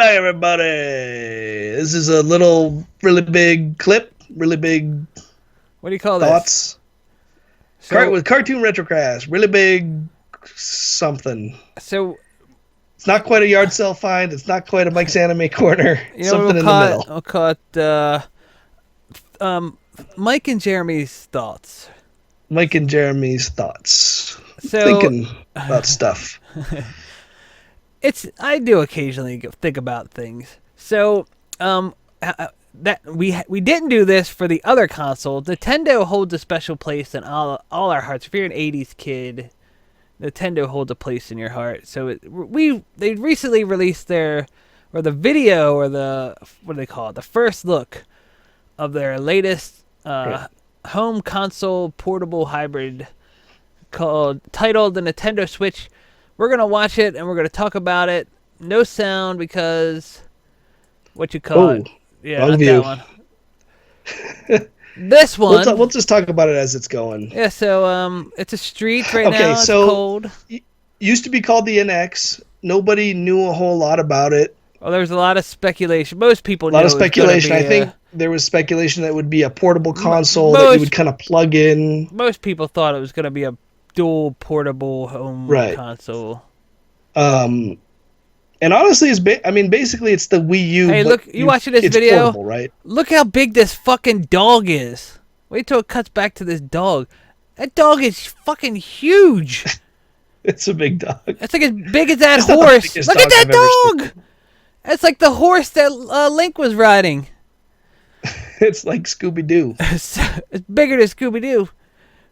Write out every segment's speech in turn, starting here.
right, everybody. This is a really big clip, really big What do you call this? thoughts. So, With cartoon retrocast, really big something. so It's not quite a yard sale find. It's not quite a Mike's Anime Corner. you know what Something we'll in the call it? middle. We'll call it Mike and Jeremy's thoughts. Mike and Jeremy's thoughts. So, Thinking about stuff. I do occasionally think about things. So, that we didn't do this for the other console. Nintendo holds a special place in all our hearts. If you're an '80s kid, Nintendo holds a place in your heart. So they recently released the video, or what do they call it? The first look of their latest home console portable hybrid titled the Nintendo Switch. We're gonna watch it and we're gonna talk about it. No sound because what you call it? Yeah, wrong not view. That one. This one. We'll just talk about it as it's going. Yeah, so it's a street right now. It's cold. Used to be called the NX. Nobody knew a whole lot about it. Well, there was a lot of speculation. Most people knew. A lot of speculation. I think there was speculation that it would be a portable console that you would kind of plug in. Most people thought it was going to be a dual portable home console. And honestly, basically, it's the Wii U. Hey, look! You watching this video? Portable, right? Look how big this fucking dog is. Wait till it cuts back to this dog. That dog is fucking huge. It's a big dog. It's like as big as that horse. Look at that dog! That's like the horse that Link was riding. It's like Scooby-Doo. It's bigger than Scooby-Doo.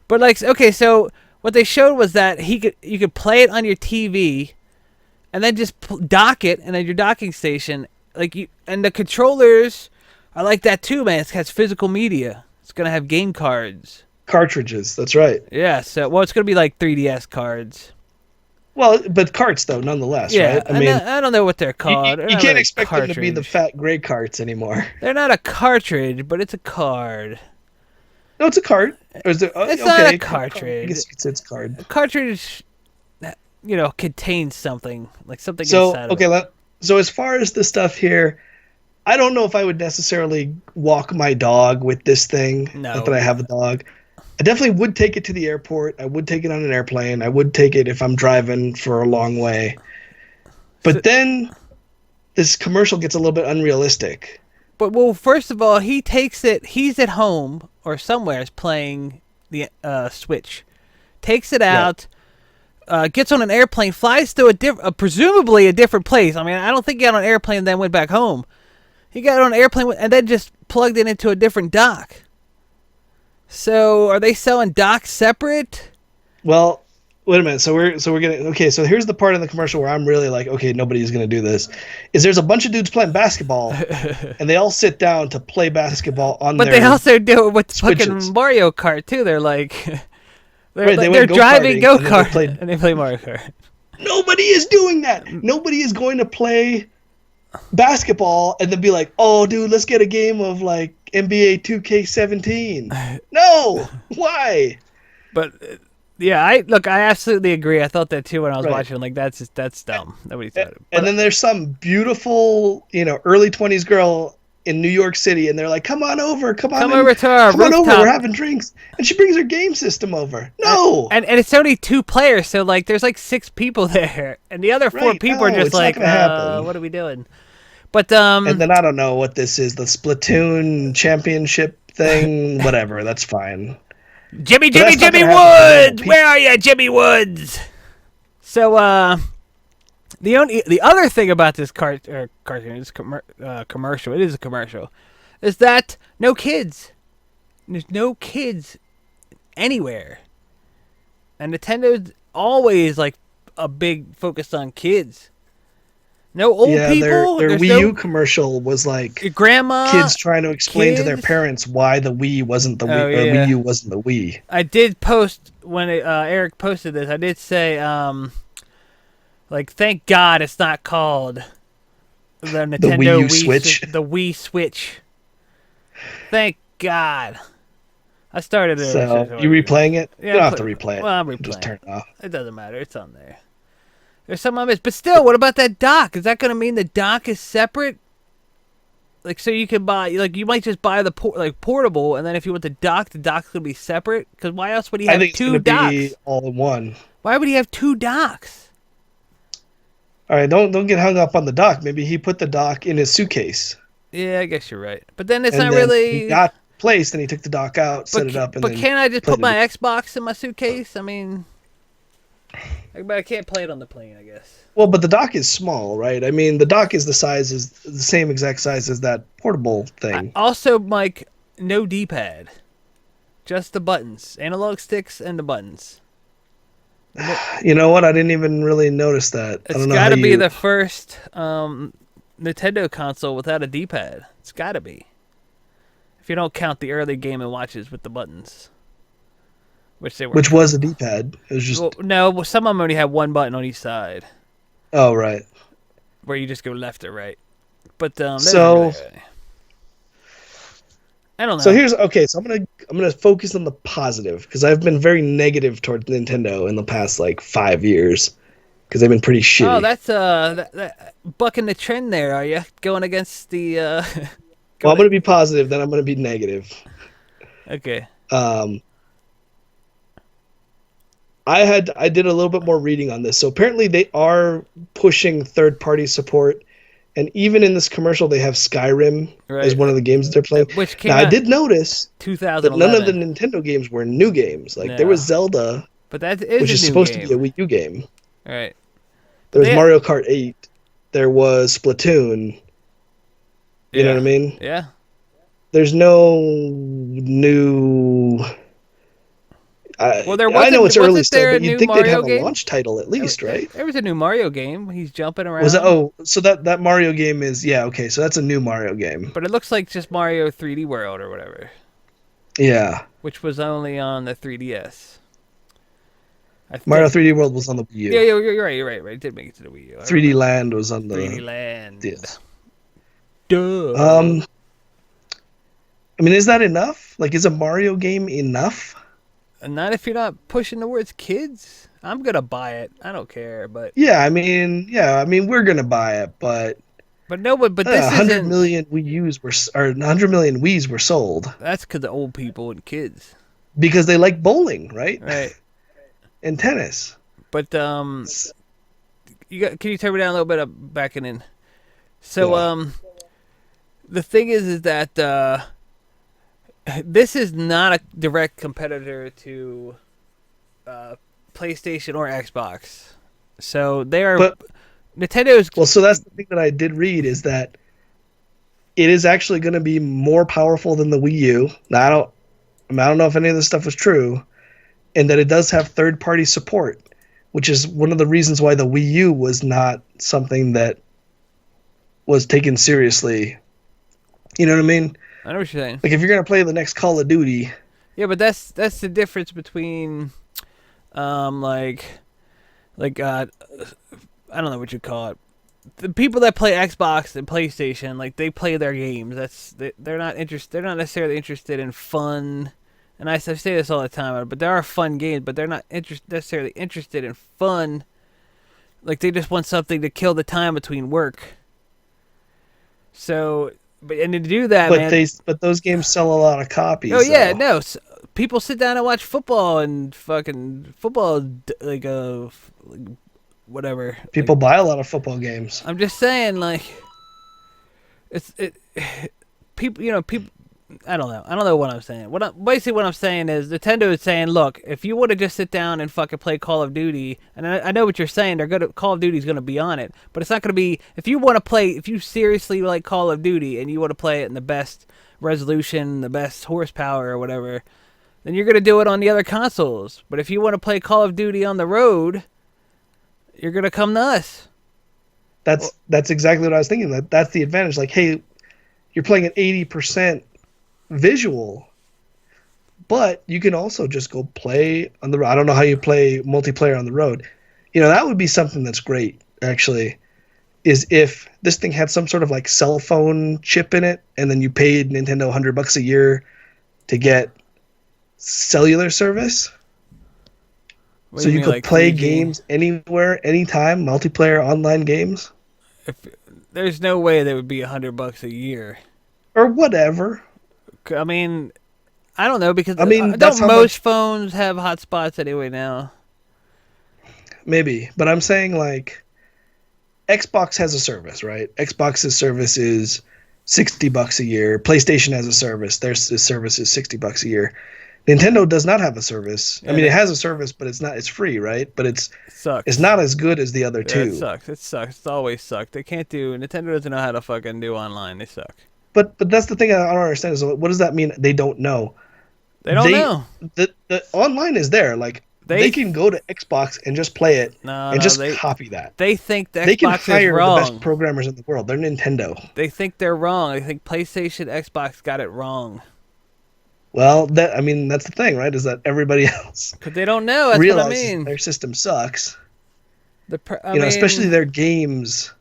But okay, so what they showed was that you could play it on your TV, and then just dock it, and then your docking station, and the controllers are like that too, man. It has physical media. It's gonna have game cartridges. That's right. Yeah. So it's gonna be like 3DS cards. Well, but carts though, nonetheless. Yeah. Right? I don't know what they're called. You can't expect them to be the fat gray carts anymore. They're not a cartridge, but it's a card. No, it's a cart. It's not a cartridge. I guess you could say it's a card. A cartridge, contains something, like something inside of it. So as far as the stuff here, I don't know if I would necessarily walk my dog with this thing. No. Not that I have a dog. I definitely would take it to the airport. I would take it on an airplane. I would take it if I'm driving for a long way. But then this commercial gets a little bit unrealistic. But, first of all, he takes it. He's at home or somewhere playing the Switch. Takes it out. Gets on an airplane. Flies to presumably a different place. I mean, I don't think he got on an airplane and then went back home. He got on an airplane and then just plugged it into a different dock. So, are they selling docks separate? Well, wait a minute. So we're getting okay. So here's the part of the commercial where I'm really like, okay, nobody's gonna do this. Is there's a bunch of dudes playing basketball, and they all sit down to play basketball on. But their they also do it with switches. Fucking Mario Kart too. They're like, they're driving go-kart and they play Mario Kart. Nobody is doing that. Nobody is going to play basketball and then be like, oh, dude, let's get a game of like NBA 2K17. No, why? But I absolutely agree. I thought that too when I was watching. Like that's dumb. Nobody thought it. And then there's some beautiful, early 20s girl in New York City, and they're like, come on over to our rooftop. We're having drinks, and she brings her game system over. No, and it's only 2 players, so like there's like 6 people there, and the other 4 people are just like, what are we doing? But and then I don't know what this is, the Splatoon championship thing, whatever. That's fine. Jimmy Woods, where are you, Jimmy Woods? So the other thing about this cartoon is commercial. It is a commercial. Is that no kids? There's no kids anywhere, and Nintendo's always like a big focus on kids. No old people. Their Wii U commercial was like your grandma, kids trying to explain to their parents why the Wii wasn't the Wii, or Wii U wasn't the Wii. I did post when Eric posted this. I did say, thank God it's not called the Nintendo Wii U Switch. The Wii Switch. Thank God. I started it. So you replaying it? Yeah, you don't have to replay it. Well, I'm replaying. Just turn it off. It doesn't matter. It's on there. There's some I missed. But still, what about that dock? Is that going to mean the dock is separate? Like, so you can buy, like, you might just buy the portable, and then if you want the dock's going to be separate? Because why else would he I have think it's two going to docks? be all in one. Why would he have two docks? All right, don't get hung up on the dock. Maybe he put the dock in his suitcase. Yeah, I guess you're right. But then it's and not then really. He got placed, and he took the dock out, set it up, and but then. can't I just played put my it. Xbox in my suitcase? I mean, but I can't play it on the plane, I guess. Well, but the dock is small, right? I mean, the dock is the same exact size as that portable thing. Also, Mike, no D-pad, just the buttons, analog sticks, and the buttons. You know what? I didn't even really notice that. It's got to be the first Nintendo console without a D-pad. It's got to be. If you don't count the early Game & Watches with the buttons. Which was a D-pad. It was just... Well, no, some of them only had one button on each side. Oh, right. Where you just go left or right. But so... I don't know. So I'm gonna focus on the positive, because I've been very negative towards Nintendo in the past like 5 years, because they've been pretty shitty. Oh, that's that bucking the trend there. Are you going against the? Well, I'm gonna be positive, then I'm gonna be negative. Okay. I did a little bit more reading on this. So apparently they are pushing third-party support. And even in this commercial, they have Skyrim as one of the games that they're playing. Which came now, out I did notice 2011. that none of the Nintendo games were new games. Like, there was Zelda, but that is which is supposed to be a Wii U game. All right. There was Mario Kart 8. There was Splatoon. You know what I mean? Yeah. There's no new... Well, I know it's early still, but you'd think they'd have a launch title at least, right? There was a new Mario game. He's jumping around. So that Mario game is... Yeah, okay, so that's a new Mario game. But it looks like just Mario 3D World or whatever. Yeah. Which was only on the 3DS. Mario 3D World was on the Wii U. Yeah, you're right. It did make it to the Wii U. 3D Land was on the... 3D Land. Yes. Duh. I mean, is that enough? Like, is a Mario game enough? Not if you're not pushing towards kids. I'm gonna buy it. I don't care, but I mean, we're gonna buy it, but no, but this 100 million Wii U's were, or 100 million Wii's were sold. That's because of old people and kids. Because they like bowling, right? Right. And tennis. But can you turn me down a little bit back and in? So the thing is that this is not a direct competitor to PlayStation or Xbox. So they are... But, Nintendo's... Well, so that's the thing that I did read, is that it is actually going to be more powerful than the Wii U. Now, I don't know if any of this stuff was true, and that it does have third-party support, which is one of the reasons why the Wii U was not something that was taken seriously. You know what I mean? I know what you're saying. Like, if you're gonna play the next Call of Duty, yeah, but that's the difference between, I don't know what you call it. The people that play Xbox and PlayStation, like, they play their games. They're not necessarily interested in fun. And I say this all the time, but there are fun games, but they're not necessarily interested in fun. Like, they just want something to kill the time between work. So. And to do that, but those games sell a lot of copies. Oh yeah, no. People sit down and watch football and fucking football, like whatever. People buy a lot of football games. I'm just saying, like, people. I don't know what I'm saying. Basically what I'm saying is Nintendo is saying, look, if you want to just sit down and fucking play Call of Duty, and I know what you're saying, Call of Duty's gonna be on it, but it's not gonna be. If you seriously like Call of Duty and you want to play it in the best resolution, the best horsepower or whatever, then you're gonna do it on the other consoles. But if you want to play Call of Duty on the road, you're gonna come to us. That's exactly what I was thinking. That's the advantage. Like, hey, you're playing at 80% visual, but you can also just go play on the road. I don't know how you play multiplayer on the road. That would be something that's great, actually, is if this thing had some sort of like cell phone chip in it, and then you paid Nintendo $100 a year to get cellular service. What do So you you mean, could like play 3G? games anywhere, anytime, multiplayer online games, If there's no way that would be $100 a year. or whatever. I mean, I don't know because I mean, that's don't how most much phones have hotspots anyway now? maybe, but I'm saying like Xbox has a service, right? Xbox's service is $60 a year. PlayStation has a service. Their service is $60 a year. Nintendo does not have a service. I Yeah, mean, it has a service, but it's not. It's free, right? But it it's sucks. not as good as the other Yeah, it two. sucks. It sucks. It's always sucked. They can't do. Nintendo doesn't know how to fucking do online. They suck. But that's the thing I don't understand is what does that mean? They don't know. They don't They know. the online is there. Like They they can go to Xbox and just play it no and no just they copy that. they think the They can Xbox is hire the best wrong. programmers in the world. They're Nintendo. They think they're wrong. They think PlayStation, Xbox got it wrong Well, that I mean that's the thing, right? Is that everybody else because they don't know. That's what I realizes mean. their system sucks. I You know, especially mean, their games,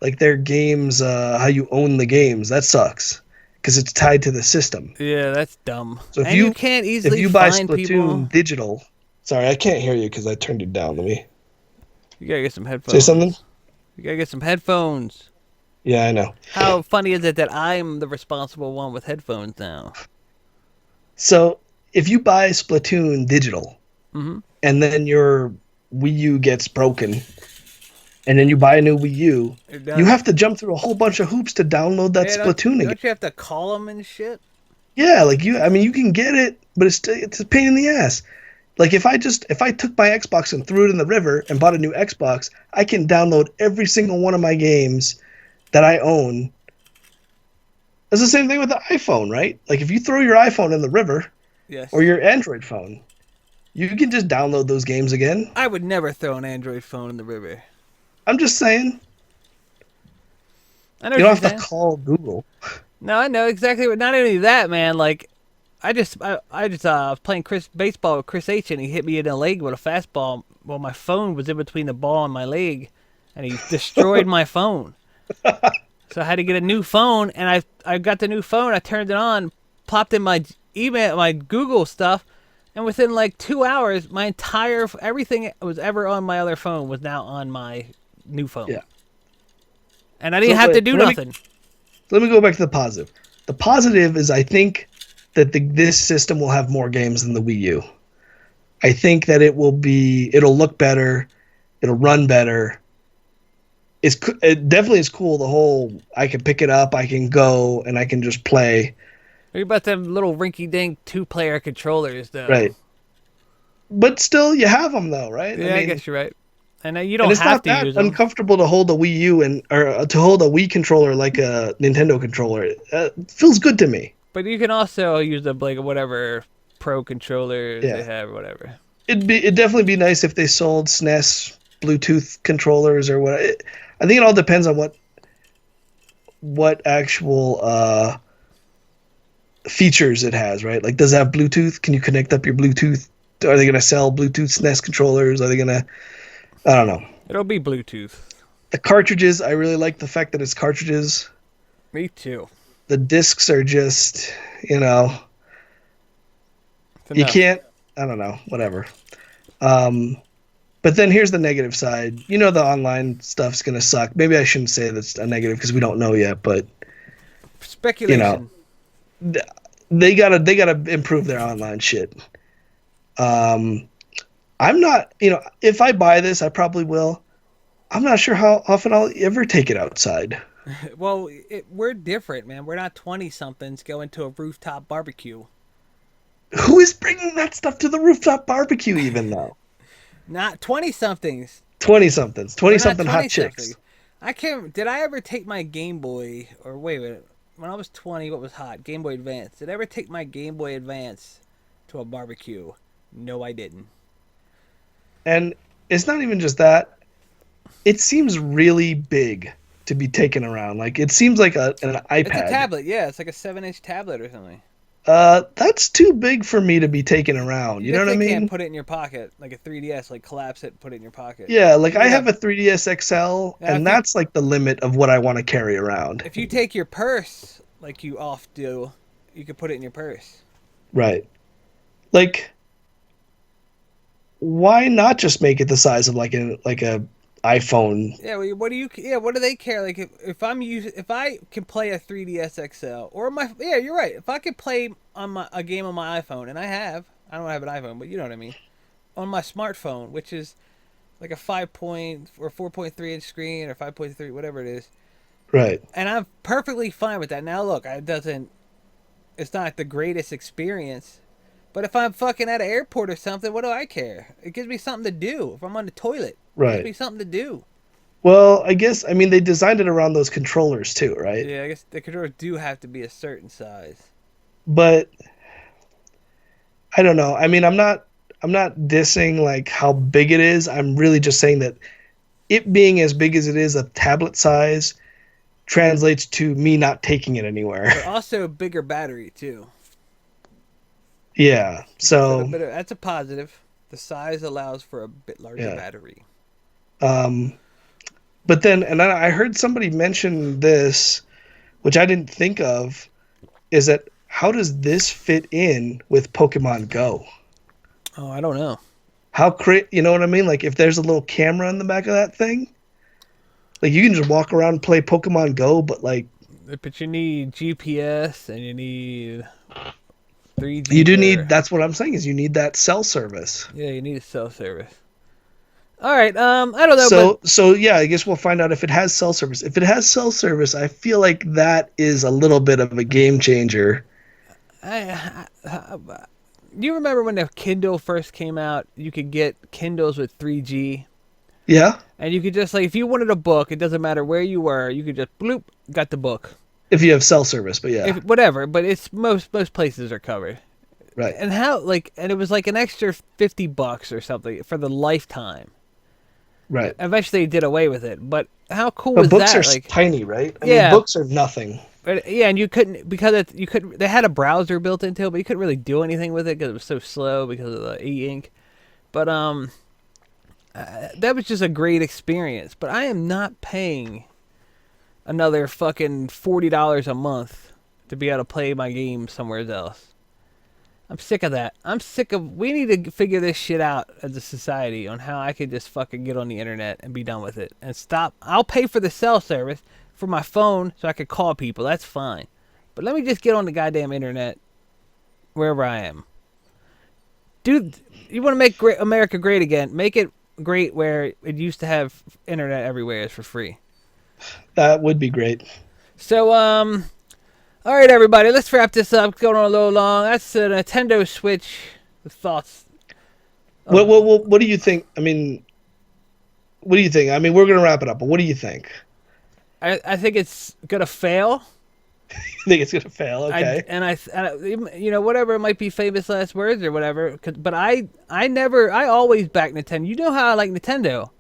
like their games, how you own the games. That sucks because it's tied to the system. yeah, that's dumb. So And you can't if easily you buy find people. Splatoon digital, sorry, I can't hear you because I turned it down. Let me You gotta get some say something. headphones. You gotta get some headphones. Yeah, I know. How funny is it that I'm the responsible one with headphones now? So if you buy Splatoon digital Mm-hmm. and then your Wii U gets broken, and then you buy a new Wii U, You're you done. have to jump through a whole bunch of hoops to download that Yeah, Splatoon again. don't you have to call them and shit? Yeah, like you. I mean, you can get it, but it's a pain in the ass. Like if I took my Xbox and threw it in the river and bought a new Xbox, I can download every single one of my games that I own. It's the same thing with the iPhone, right? Like if you throw your iPhone in the river Yes. or your Android phone, you can just download those games again. I would never throw an Android phone in the river. I'm just saying, I know you what don't you're have to saying. call Google. No, I know exactly what. Not only that, man. Like, I just was playing baseball with Chris H, and he hit me in the leg with a fastball. Well, my phone was in between the ball and my leg, and he destroyed my phone. So I had to get a new phone, and I got the new phone. I turned it on, popped in my email, my Google stuff, and within like 2 hours, my entire everything that was ever on my other phone was now on my new phone. Yeah. And I didn't So have to wait, do nothing. let me go back to the positive. The positive is I think that this system will have more games than the Wii U. I think that it'll look better, it'll run better. It definitely is cool. The whole I can pick it up, I can go, and I can just play. What about them little rinky-dink two-player controllers, though? Right. But still, you have them though, right? Yeah, I guess you're right. And you and don't it's have not to that use them. uncomfortable to hold a Wii U or to hold a Wii controller like a Nintendo controller. It feels good to me. But you can also use the like whatever pro controllers Yeah. they have, or whatever. It'd definitely be nice if they sold SNES Bluetooth controllers or what. I think it all depends on what actual features it has, right? Like, does it have Bluetooth? Can you connect up your Bluetooth? Are they going to sell Bluetooth SNES controllers? Are they going to? I don't know. It'll be Bluetooth. The cartridges, I really like the fact that it's cartridges. Me too. The discs are just, you know, It's you enough. can't. I don't know. Whatever. But then here's the negative side. You know, the online stuff's gonna suck. Maybe I shouldn't say that's a negative because we don't know yet. But Speculation. they gotta improve their online shit. I'm not. You know, if I buy this, I probably will. I'm not sure how often I'll ever take it outside. Well, we're different, man. We're not 20-somethings going to a rooftop barbecue. Who is bringing that stuff to the rooftop barbecue even though? Not 20-somethings. 20 somethings, We're 20 not something hot 20-somethings. chicks. I can't. Did I ever take my Game Boy? Or wait a minute. When I was 20, what was hot? Game Boy Advance. Did I ever take my Game Boy Advance to a barbecue? No, I didn't. And it's not even just that. It seems really big to be taken around. Like it seems like an iPad. It's a tablet. Yeah, it's like a 7-inch tablet or something. That's too big for me to be taken around. You know what I definitely mean? can't put it in your pocket like a 3DS. Like collapse it, put it in your pocket. Yeah, like I Yeah. have a 3DS XL, Yeah, if and you- that's like the limit of what I want to carry around. If you take your purse, like you oft do, you could put it in your purse. Right. Like why not just make it the size of like a iPhone? Yeah, well, what do you? Yeah, what do they care? Like if I can play a 3DS XL or my yeah, you're right. If I could play on a game on my iPhone, and I don't have an iPhone, but you know what I mean, on my smartphone, which is like a 5 point or 4.3 inch screen or 5.3, whatever it is, Right. and I'm perfectly fine with that. Now look, it's not the greatest experience. But if I'm fucking at an airport or something, what do I care? It gives me something to do. If I'm on the toilet, it gives Right. me something to do. Well, I mean they designed it around those controllers too, right? Yeah, I guess the controllers do have to be a certain size. But I don't know. I mean, I'm not dissing like how big it is. I'm really just saying that it being as big as it is, a tablet size, translates to me not taking it anywhere. But also a bigger battery too. Yeah. So, That's a positive. The size allows for a bit larger yeah. battery. Um, but then, and I heard somebody mention this, which I didn't think of, is that how does this fit in with Pokemon Go? Oh, I don't know. You know what I mean? Like if there's a little camera in the back of that thing, like you can just walk around and play Pokemon Go, but like But you need GPS and you need you 3G do need, or that's what I'm saying is you need that cell service. yeah, you need a cell service. All right. I don't know, but So yeah, I guess we'll find out if it has cell service. If it has cell service, I feel like that is a little bit of a game changer. I do you remember when the Kindle first came out? You could get Kindles with 3G. Yeah, And you could just like if you wanted a book, it doesn't matter where you were, you could just bloop, got the book. if you have cell service, but yeah, If whatever, but it's most places are covered. right, And and it was like an extra $50 or something for the lifetime. right. Eventually they did away with it, but how cool But was books are that? Like tiny, right? I mean, yeah, books are nothing. but yeah, and you couldn't because you could they had a browser built into it, but you couldn't really do anything with it because it was so slow because of the e-ink. But that was just a great experience. But I am not paying another fucking $40 a month to be able to play my game somewhere else. I'm sick of that. I'm sick of. We need to figure this shit out as a society on how I could just fucking get on the internet and be done with it and stop. I'll pay for the cell service for my phone so I could call people. That's fine. But let me just get on the goddamn internet wherever I am. Dude, you want to make America great again? Make it great where it used to have internet everywhere is for free. That would be great. So, all right, everybody, let's wrap this up. It's going on a little long. That's a Nintendo Switch. The thoughts. What do you think? I mean, what do you think? I mean, we're gonna wrap it up, but what do you think? I think it's gonna fail. You think it's gonna fail? Okay. You know, whatever it might be, famous last words or whatever. But I always back Nintendo. You know how I like Nintendo.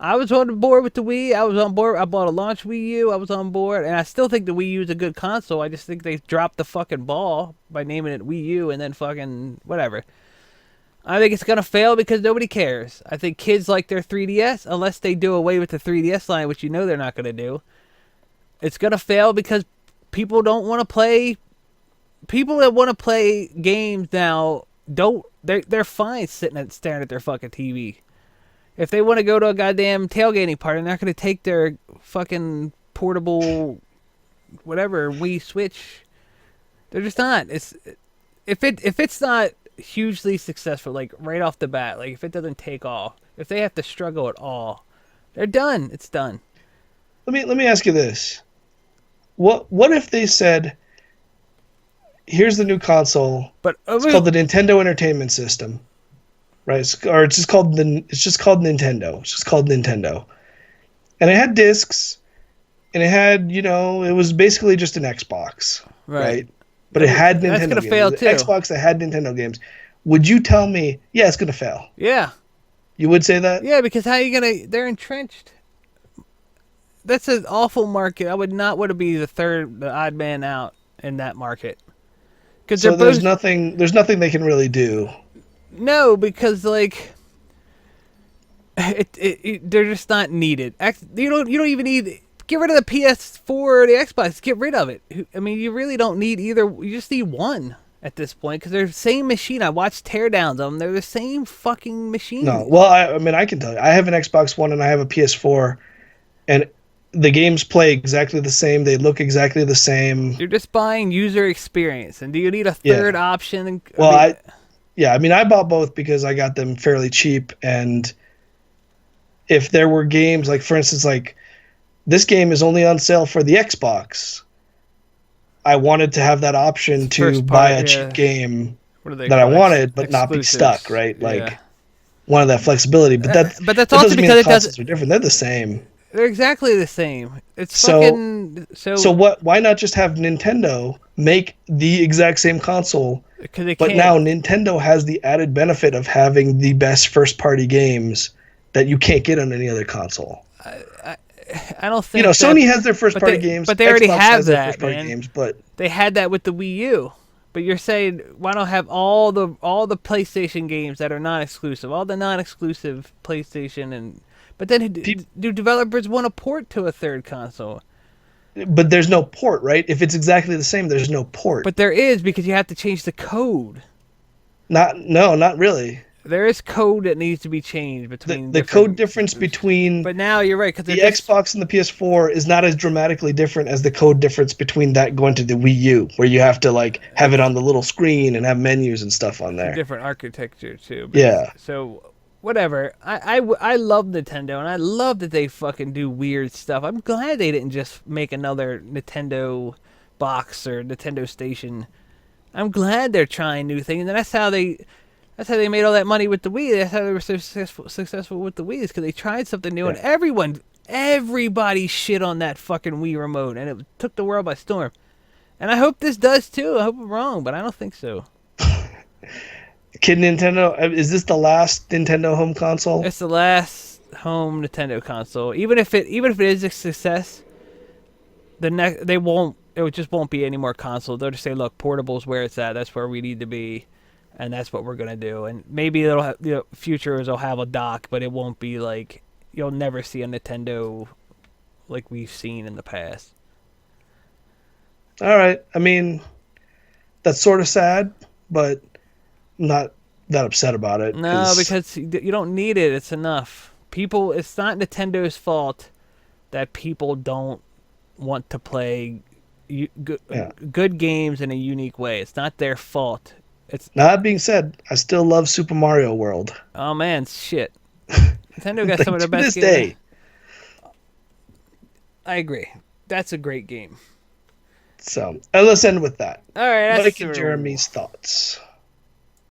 I was on board with the Wii. I was on board. I bought a launch Wii U. I was on board, and I still think the Wii U is a good console. I just think they dropped the fucking ball by naming it Wii U and then fucking whatever. I think it's gonna fail because nobody cares. I think kids like their 3DS unless they do away with the 3DS line, which you know they're not gonna do. It's gonna fail because people don't want to play. People that want to play games now don't. They're fine staring at their fucking TV. If they want to go to a goddamn tailgating party, they're not going to take their fucking portable, whatever Wii Switch. They're just not. If it's not hugely successful, like right off the bat, like if it doesn't take off, if they have to struggle at all, they're done. It's done. Let me ask you this: what if they said, "Here's the new console. But It's called the Nintendo Entertainment System." Right, it's just called Nintendo. It's just called Nintendo, and it had discs, and it had it was basically just an Xbox, right? But it had Nintendo That's gonna games. fail too. Xbox that had Nintendo games. Would you tell me? Yeah, it's gonna fail. Yeah. You would say that? Yeah, because how are you gonna? They're entrenched. That's an awful market. I would not want to be the odd man out in that market. So there's nothing they can really do. No, because like they're just not needed. You don't even need get rid of the PS4 or the Xbox. Get rid of it. I mean, you really don't need either. You just need one. at this point because they're the same machine. I watched teardowns of them. They're the same fucking No, machine. well, I mean, I can tell you, I have an Xbox One and I have a PS4, and the games play exactly the same. They look exactly the same. You're just buying user experience. And do you need a third Yeah. option? I Well, mean, yeah, I mean, I bought both because I got them fairly cheap, and if there were games like, for instance, like this game is only on sale for the Xbox, I wanted to have that it's option to first buy part, a cheap yeah. game What do they that I call wanted, but not be stuck, exclusives? right? Yeah. Like wanted that flexibility, but But that's that also doesn't mean because the it doesn't. consoles are different. They're the same. They're exactly the same. It's So fucking so so what? Why not just have Nintendo make the exact same console? because they But can't. now Nintendo has the added benefit of having the best first party games that you can't get on any other console. I don't You know, think that. Sony has their first But party they games, but they already Xbox have has their that, first party man. games, but They had that with the Wii U. But you're saying why don't have all the PlayStation games that are non-exclusive, all the non-exclusive PlayStation and but then peop do developers want to port to a third console? but there's no port, right? If it's exactly the same, there's no port. But there is because you have to change the code. Not really. There is code that needs to be changed The between the code different. difference between But now you're right because the they're just Xbox and the PS4 is not as dramatically different as the code difference between that going to the Wii U, where you have to like have it on the little screen and have menus and stuff on it's a there. different architecture too. But Yeah. so whatever. I love Nintendo and I love that they fucking do weird stuff. I'm glad they didn't just make another Nintendo box or Nintendo Station. I'm glad they're trying new things, and that's how they made all that money with the Wii. That's how they were so successful with the Wii, is because they tried something new, and Yeah. everybody shit on that fucking Wii remote, and it took the world by storm. And I hope this does too. I hope I'm wrong, but I don't think so. Can Nintendo? Is this the last Nintendo home console? It's the last home Nintendo console. Even if it is a success, they won't. It just won't be any more consoles. They'll just say, "Look, portable's where it's at. That's where we need to be." And that's what we're gonna do. And maybe it'll have, futures will have a dock, but it won't be like you'll never see a Nintendo like we've seen in the past. All right. I mean, that's sort of sad, but I'm not that upset about it. No, because you don't need it. It's enough. People, it's not Nintendo's fault that people don't want to play yeah. good games in a unique way. It's not their fault. It's Now that being said, I still love Super Mario World. oh man, shit. Nintendo got some of the To best this games. day. I agree. That's a great game. So, and let's end with that. All right, that's Mike and Jeremy's thoughts.